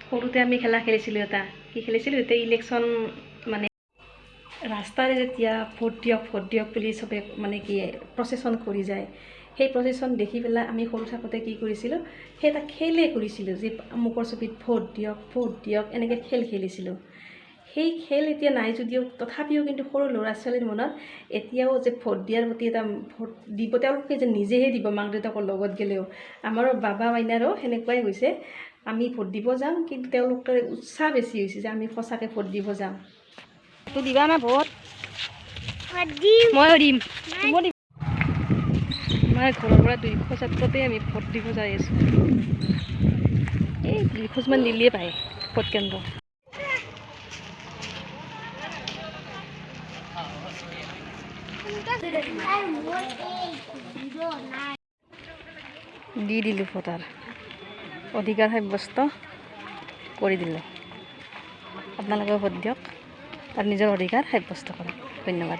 সৰুতে আমি খেলা খেলিছিলোঁ এটা কি খেলিছিলোঁ এতিয়া ইলেকশ্যন মানে ৰাস্তাৰে যেতিয়া ভোট দিয়ক বুলি চবে মানে কি প্ৰচেছন কৰি যায় সেই প্ৰচেছন দেখি পেলাই আমি সৰু থাকোঁতে কি কৰিছিলোঁ সেই এটা খেলেই কৰিছিলোঁ যে আমুকৰ ছবিত ভোট দিয়ক এনেকৈ খেল খেলিছিলোঁ সেই খেল এতিয়া নাই যদিও তথাপিও কিন্তু সৰু ল'ৰা ছোৱালীৰ মনত এতিয়াও যে ভোট দিয়াৰ প্ৰতি এটা ভোট দিব তেওঁলোকে যে নিজেহে দিব মাক দেউতাকৰ লগত গ'লেও আমাৰো বাবা মাইনাৰো সেনেকুৱাই হৈছে আমি ভোট দিব যাম কিন্তু তেওঁলোকৰ উৎসাহ বেছি হৈছে যে আমি সঁচাকৈ ভোট দিব যাম তো দিবা না ভোট ময়ো দিম আমাৰ ঘৰৰ পৰা 200 ছাত্ৰতে আমি ভোট দিব যাই আছোঁ এই 200 মান দিলেই পায় ভোট কেন্দ্ৰ দি দিলোঁ ভোটাৰ অধিকাৰ সাব্যস্ত কৰি দিলোঁ আপোনালোকে ভোট দিয়ক আৰু নিজৰ অধিকাৰ সাব্যস্ত কৰক ধন্যবাদ